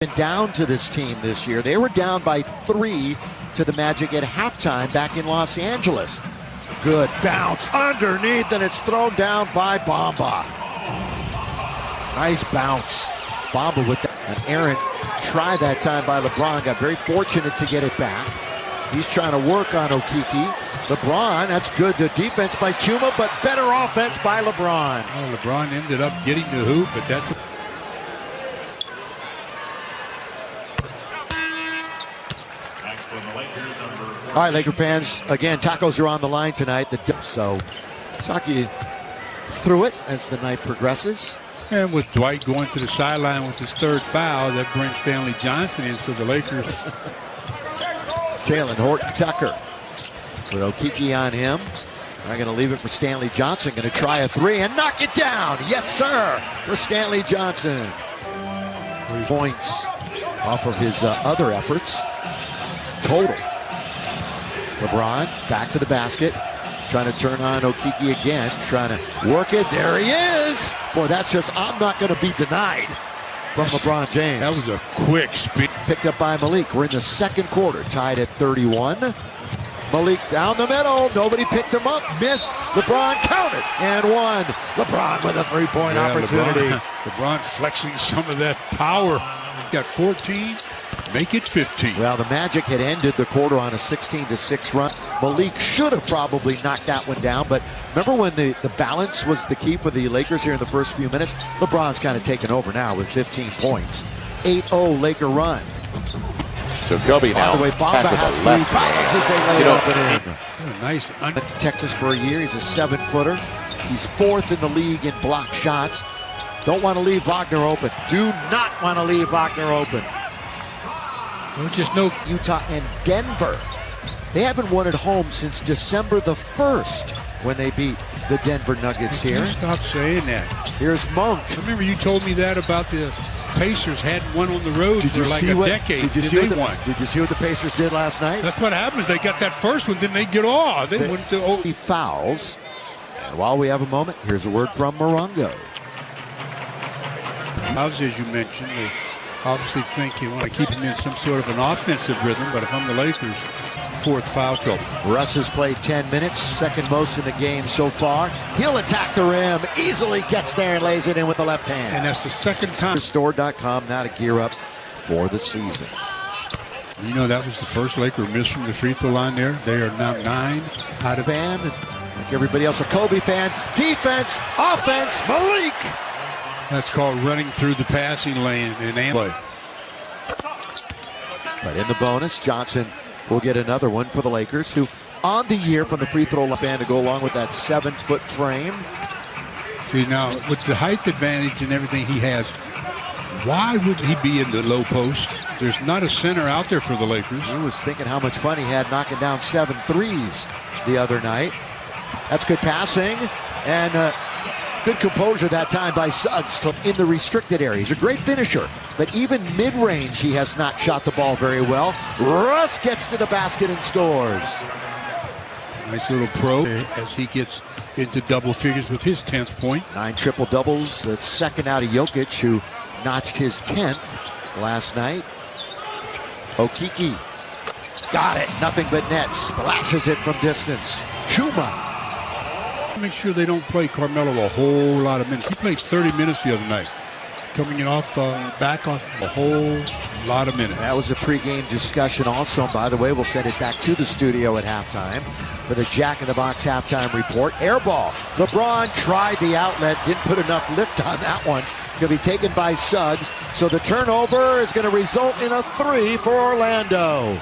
Been down to this team this year. They were down by 3 to the Magic at halftime back in Los Angeles. Good bounce underneath, and it's thrown down by Bamba. Nice bounce. Bamba with that. An errant try that time by LeBron. Got very fortunate to get it back. He's trying to work on Okiki. LeBron, that's good to defense by Chuma, but better offense by LeBron. Well, LeBron ended up getting the hoop, but that's... All right, Laker fans, again, tacos are on the line tonight. So talk you through it as the night progresses. And with Dwight going to the sideline with his third foul, that brings Stanley Johnson in, so the Lakers... Taylor Horton-Tucker with Okiki on him. I'm going to leave it for Stanley Johnson. Going to try a 3 and knock it down. Yes, sir, for Stanley Johnson. 3 points off of his other efforts. Total. LeBron back to the basket. Trying to turn on Okiki again. Trying to work it. There he is. Boy, that's just, I'm not going to be denied from LeBron James. That was a quick speed. Picked up by Malik. We're in the second quarter, tied at 31. Malik down the middle. Nobody picked him up. Missed. LeBron counted and won. LeBron with a three-point opportunity. LeBron flexing some of that power. Got 14. Make it 15. Well, the Magic had ended the quarter on a 16-6 run. Malik should have probably knocked that one down, but remember when the balance was the key for the Lakers here in the first few minutes? LeBron's kind of taken over now with 15 points. 8-0 Laker run. So Kobe now. By the way, Bamba has 3 fouls as they lay up and in. Nice. Went to Texas for a year. He's a 7-footer. He's 4th in the league in block shots. Don't want to leave Wagner open. Do not want to leave Wagner open. Just no. Utah and Denver. They haven't won at home since December the 1st when they beat the Denver Nuggets here. Stop saying that. Here's Monk. Remember you told me that about the Pacers hadn't won on the road for like a decade. Did you see what the Pacers did last night? That's what happens. They got that first one, then they get off. They went to fouls. And while we have a moment, here's a word from Morongo. As you mentioned, they obviously think you want to keep him in some sort of an offensive rhythm, but if I'm the Lakers, 4th foul trouble. Russ has played 10 minutes, second most in the game so far. He'll attack the rim, easily gets there and lays it in with the left hand. And that's the second time. Store.com now to gear up for the season. You know, that was the first Laker miss from the free throw line there. They are now 9 out of... Fan, like everybody else, a Kobe fan. Defense, offense, Malik. That's called running through the passing lane in play. But in the bonus, Johnson will get another one for the Lakers, who on the year from the free throw line to go along with that 7-foot frame. See, now with the height advantage and everything he has, why would he be in the low post? There's not a center out there for the Lakers. He was thinking how much fun he had knocking down 7 threes the other night. That's good passing and good composure that time by Suggs in the restricted area. He's a great finisher, but even mid-range he has not shot the ball very well. Russ gets to the basket and scores. Nice little pro as he gets into double figures with his 10th point. 9 triple-doubles. That's second out of Jokic, who notched his 10th last night. Okiki got it. Nothing but net. Splashes it from distance. Chuma. Make sure they don't play Carmelo a whole lot of minutes. He played 30 minutes the other night. Coming in off, back off a whole lot of minutes. That was a pregame discussion also. And by the way, we'll send it back to the studio at halftime for the Jack in the Box halftime report. Air ball. LeBron tried the outlet, didn't put enough lift on that one. Going to be taken by Suggs. So the turnover is going to result in a 3 for Orlando.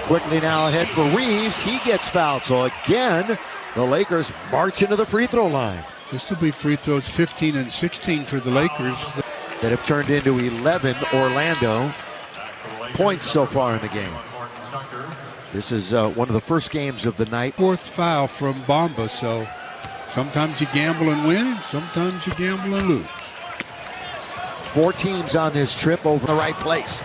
Quickly now ahead for Reeves. He gets fouled. So again, the Lakers march into the free throw line. This will be free throws 15 and 16 for the Lakers. That have turned into 11 Orlando points so far in the game. This is one of the first games of the night. 4th foul from Bamba, so sometimes you gamble and win, and sometimes you gamble and lose. 4 teams on this trip over the right place.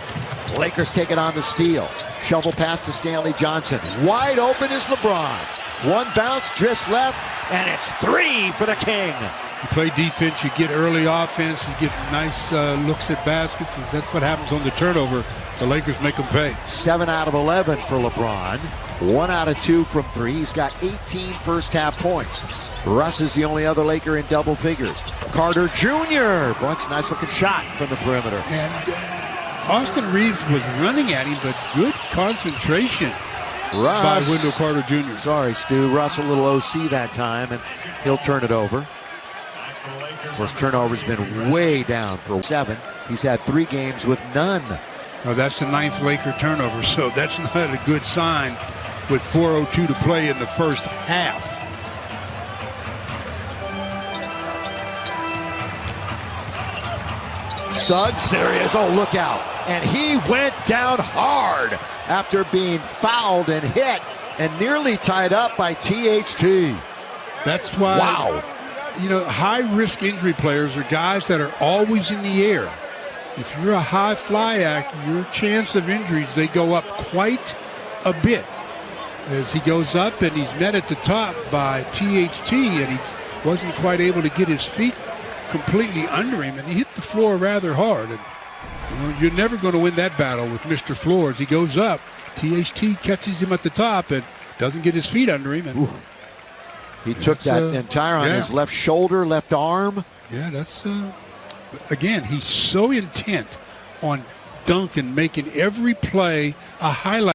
Lakers take it on the steal. Shovel pass to Stanley Johnson. Wide open is LeBron. One bounce, drifts left, and it's 3 for the King. You play defense, you get early offense, you get nice looks at baskets. That's what happens on the turnover. The Lakers make them pay. 7 out of 11 for LeBron. 1 out of 2 from 3. He's got 18 first half points. Russ is the only other Laker in double figures. Carter Jr. Bucks, nice looking shot from the perimeter. And Austin Reeves was running at him, but good concentration by Wendell Carter Jr. Sorry, Stu. Russ a little OC that time, and he'll turn it over. Of course, turnover's been way down for 7. He's had 3 games with none. Now, that's the 9th Laker turnover, so that's not a good sign with 4:02 to play in the first half. Suggs, there he is. Oh, look out. And he went down hard after being fouled and hit and nearly tied up by THT. That's why, wow. You know, high-risk injury players are guys that are always in the air. If you're a high fly act, your chance of injuries, they go up quite a bit. As he goes up and he's met at the top by THT, and he wasn't quite able to get his feet completely under him, and he hit the floor rather hard. And you're never going to win that battle with Mr. Floor. As he goes up, THT catches him at the top and doesn't get his feet under him. And he took that entire on his left shoulder, left arm. Yeah, that's again, he's so intent on dunking, making every play a highlight.